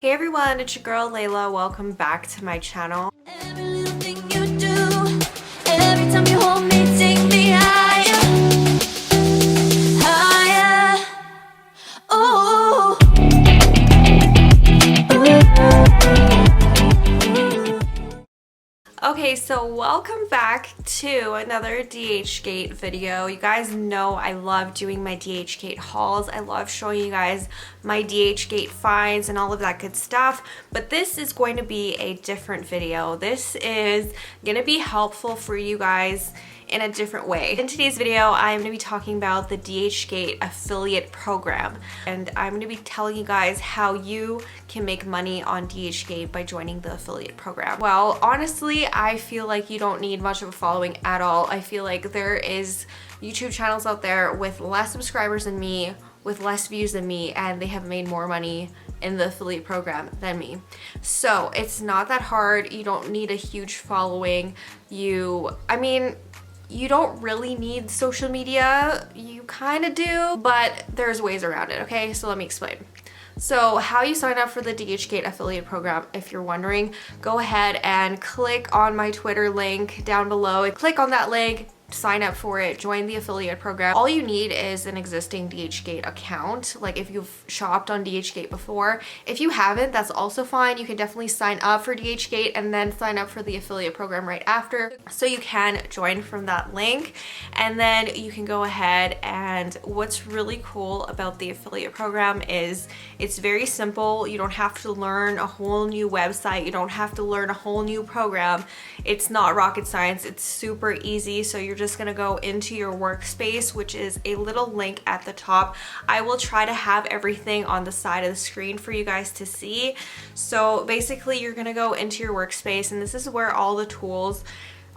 Hey everyone, it's your girl Layla. Welcome back to my channel. Every little thing you do, every time you hold me, take me higher, higher. Ooh. Okay, so welcome back to another Dhgate video. You guys know I love doing my Dhgate hauls. I love showing you guys my Dhgate finds and all of that good stuff. But this is going to be a different video. This is going to be helpful for you guys in a different way. In today's video, I'm gonna be talking about the Dhgate affiliate program, and I'm gonna be telling you guys how you can make money on Dhgate by joining the affiliate program. Well, honestly, I feel like you don't need much of a following at all. I feel like there is YouTube channels out there with less subscribers than me, with less views than me, and they have made more money in the affiliate program than me. So it's not that hard. You don't need a huge following. You don't really need social media. You kind of do, but there's ways around it, okay? So let me explain. So how you sign up for the Dhgate affiliate program, if you're wondering, go ahead and click on my Twitter link down below. Click on that link, sign up for it, join the affiliate program. All you need is an existing Dhgate account, like if you've shopped on Dhgate before. If you haven't, that's also fine. You can definitely sign up for Dhgate and then sign up for the affiliate program right after. So you can join from that link, and then you can go ahead, and what's really cool about the affiliate program is it's very simple. You don't have to learn a whole new website. You don't have to learn a whole new program. It's not rocket science. It's super easy. So you're just gonna go into your workspace, which is a little link at the top. I will try to have everything on the side of the screen for you guys to see. So basically you're gonna go into your workspace, and this is where all the tools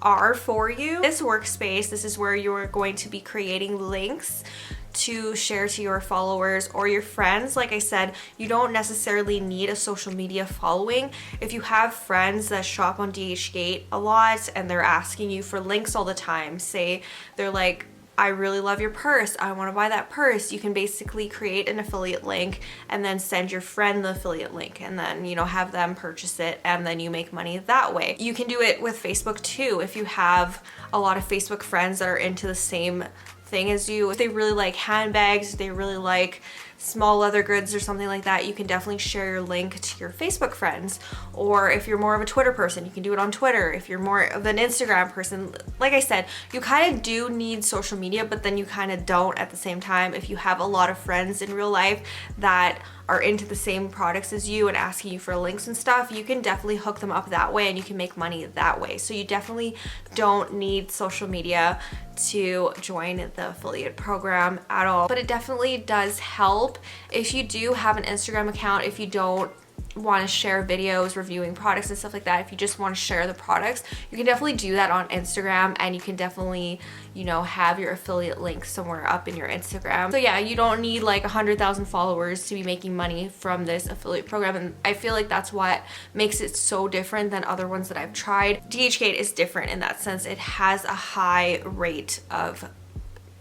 are for you. This workspace, this is where you're going to be creating links to share to your followers or your friends. Like I said, you don't necessarily need a social media following. If you have friends that shop on Dhgate a lot and they're asking you for links all the time, say they're like, I really love your purse, I want to buy that purse, you can basically create an affiliate link and then send your friend the affiliate link, and then have them purchase it, and then you make money that way. You can do it with Facebook too. If you have a lot of Facebook friends that are into the same thing as you, if they really like handbags, they really like small leather goods or something like that, you can definitely share your link to your Facebook friends. Or if you're more of a Twitter person, you can do it on Twitter. If you're more of an Instagram person, like I said, you kind of do need social media, but then you kind of don't at the same time. If you have a lot of friends in real life that are into the same products as you and asking you for links and stuff, you can definitely hook them up that way and you can make money that way. So you definitely don't need social media to join the affiliate program at all, but it definitely does help if you do have an Instagram account. If you don't want to share videos reviewing products and stuff like that, if you just want to share the products, you can definitely do that on Instagram, and you can definitely have your affiliate link somewhere up in your Instagram. So yeah, you don't need like 100,000 followers to be making money from this affiliate program, and I feel like that's what makes it so different than other ones that I've tried. Dhgate is different in that sense. It has a high rate of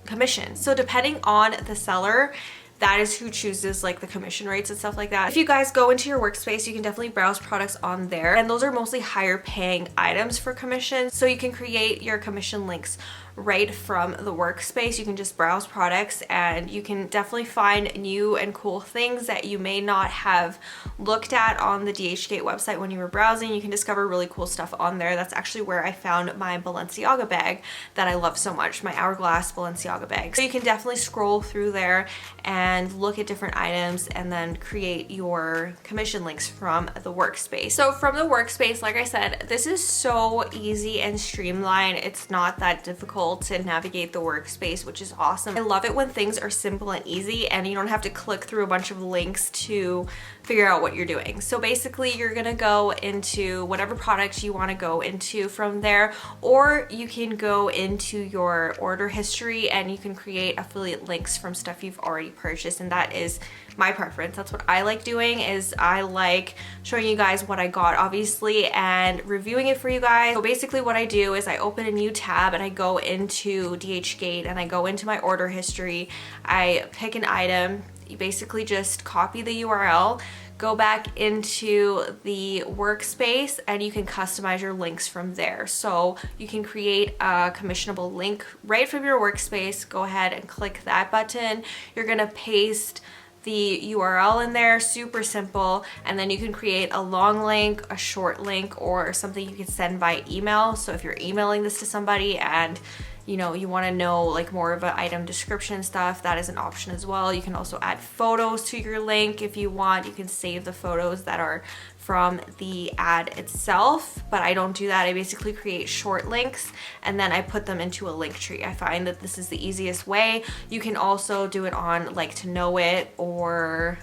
commission, so depending on the seller, that is who chooses like the commission rates and stuff like that. If you guys go into your workspace, you can definitely browse products on there, and those are mostly higher paying items for commission. So you can create your commission links right from the workspace. You can just browse products, and you can definitely find new and cool things that you may not have looked at on the Dhgate website when you were browsing. You can discover really cool stuff on there. That's actually where I found my Balenciaga bag that I love so much, my hourglass Balenciaga bag. So you can definitely scroll through there and look at different items and then create your commission links from the workspace. So from the workspace, like I said, this is so easy and streamlined. It's not that difficult to navigate the workspace, which is awesome. I love it when things are simple and easy and you don't have to click through a bunch of links to figure out what you're doing. So basically you're gonna go into whatever product you want to go into from there, or you can go into your order history and you can create affiliate links from stuff you've already purchased, and that is my preference. That's what I like doing, is I like showing you guys what I got, obviously, and reviewing it for you guys. So basically what I do is I open a new tab and I go into Dhgate and I go into my order history. I pick an item. You basically just copy the URL, go back into the workspace and you can customize your links from there. So you can create a commissionable link right from your workspace. Go ahead and click that button. You're gonna paste the URL in there, super simple, and then you can create a long link, a short link, or something you can send by email. So if you're emailing this to somebody and you know, you want to know like more of an item description stuff, that is an option as well. You can also add photos to your link if you want. You can save the photos that are from the ad itself, but I don't do that. I basically create short links and then I put them into a link tree. I find that this is the easiest way. You can also do it on like To Know It or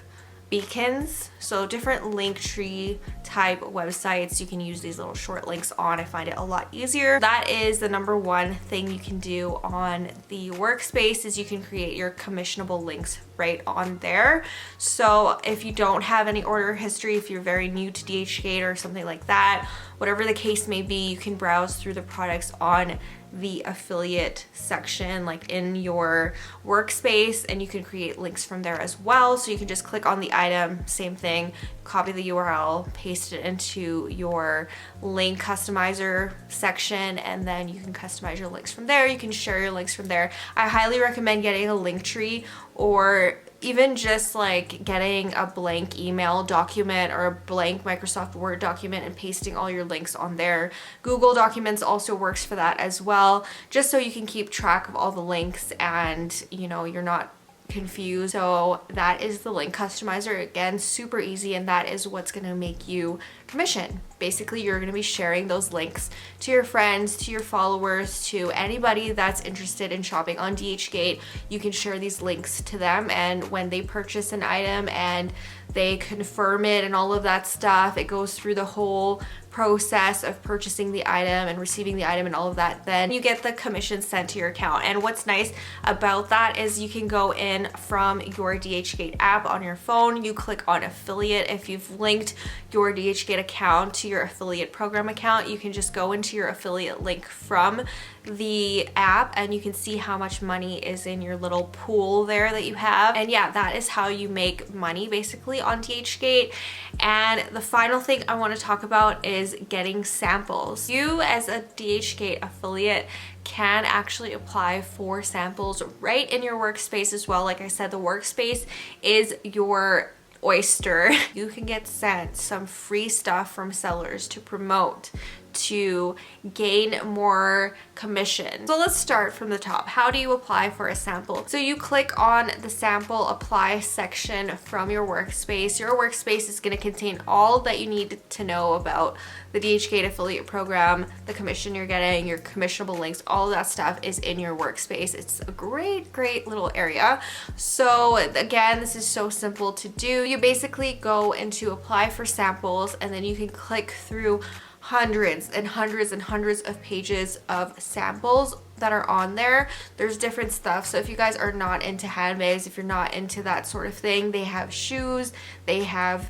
Beacons, so different link tree type websites you can use these little short links on. I find it a lot easier. That is the number one thing you can do on the workspace, is you can create your commissionable links right on there. So if you don't have any order history, if you're very new to Dhgate or something like that, whatever the case may be, you can browse through the products on the affiliate section like in your workspace, and you can create links from there as well. So you can just click on the item, same thing, copy the URL, paste it into your link customizer section, and then you can customize your links from there. You can share your links from there. I highly recommend getting a link tree, or even just like getting a blank email document or a blank Microsoft Word document and pasting all your links on there. Google Documents also works for that as well, just so you can keep track of all the links and you know, you're not confused. So that is the link customizer. Again, super easy, and that is what's going to make you commission. Basically, you're going to be sharing those links to your friends, to your followers, to anybody that's interested in shopping on Dhgate. You can share these links to them, and when they purchase an item and they confirm it and all of that stuff, it goes through the whole process of purchasing the item and receiving the item and all of that, then you get the commission sent to your account. And what's nice about that is you can go in from your Dhgate app on your phone, you click on affiliate. If you've linked your Dhgate account to your affiliate program account, you can just go into your affiliate link from the app and you can see how much money is in your little pool there that you have. And yeah, that is how you make money basically on Dhgate. And the final thing I want to talk about is getting samples. You as a Dhgate affiliate can actually apply for samples right in your workspace as well. Like I said, the workspace is your oyster. You can get sent some free stuff from sellers to promote, to gain more commission. So let's start from the top. How do you apply for a sample? So you click on the sample apply section from your workspace. Your workspace is going to contain all that you need to know about the Dhgate affiliate program, the commission you're getting, your commissionable links, all of that stuff is in your workspace. It's a great little area. So again, this is so simple to do. You basically go into apply for samples, and then you can click through hundreds and hundreds and hundreds of pages of samples that are on there. There's different stuff. So if you guys are not into handbags, if you're not into that sort of thing, they have shoes, they have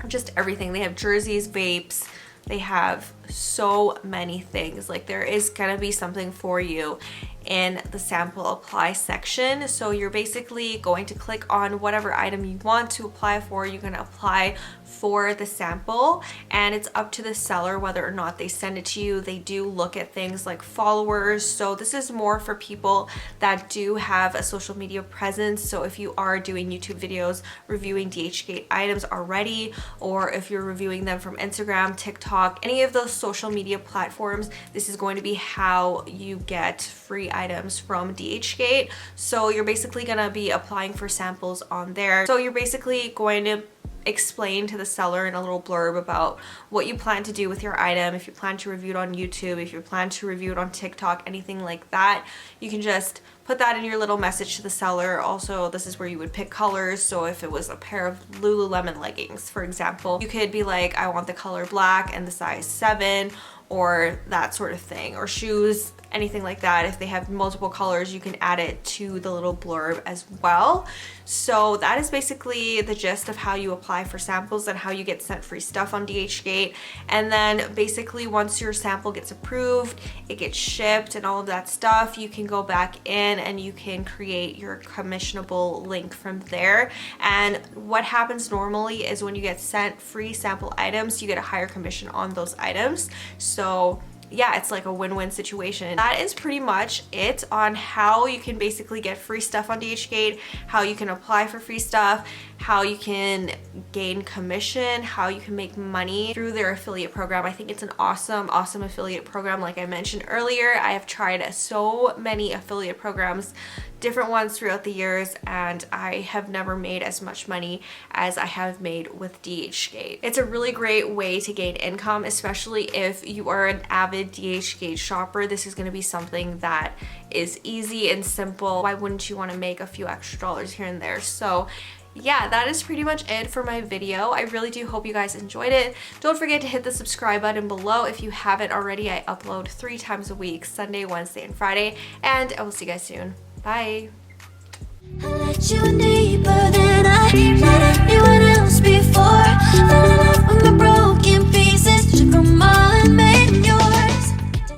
just everything. They have jerseys, vapes, they have so many things. Like, there is gonna be something for you in the sample apply section. So you're basically going to click on whatever item you want to apply for. You're going to apply for the sample, and it's up to the seller whether or not they send it to you. They do look at things like followers. So this is more for people that do have a social media presence. So if you are doing YouTube videos reviewing Dhgate items already, or if you're reviewing them from Instagram, TikTok, any of those social media platforms, this is going to be how you get free items from Dhgate. So you're basically gonna be applying for samples on there. So you're basically going to explain to the seller in a little blurb about what you plan to do with your item. If you plan to review it on YouTube, if you plan to review it on TikTok, anything like that, you can just put that in your little message to the seller. Also, this is where you would pick colors. So if it was a pair of Lululemon leggings, for example, you could be like, I want the color black and the size 7, or that sort of thing, or shoes, anything like that. If they have multiple colors, you can add it to the little blurb as well. So that is basically the gist of how you apply for samples and how you get sent free stuff on Dhgate. And then basically once your sample gets approved, it gets shipped and all of that stuff, you can go back in in and you can create your commissionable link from there. And what happens normally is when you get sent free sample items, you get a higher commission on those items. So yeah, it's like a win-win situation. That is pretty much it on how you can basically get free stuff on DHgate, how you can apply for free stuff, how you can gain commission, how you can make money through their affiliate program. I think it's an awesome affiliate program. Like I mentioned earlier, I have tried so many affiliate programs, different ones throughout the years, and I have never made as much money as I have made with DHgate. It's a really great way to gain income, especially if you are an avid DHgate shopper. This is going to be something that is easy and simple. Why wouldn't you want to make a few extra dollars here and there? So yeah, that is pretty much it for my video. I really do hope you guys enjoyed it. Don't forget to hit the subscribe button below if you haven't already. I upload 3 times a week, Sunday, Wednesday, and Friday, and I will see you guys soon. Bye. I let you in deeper than I let anyone else before.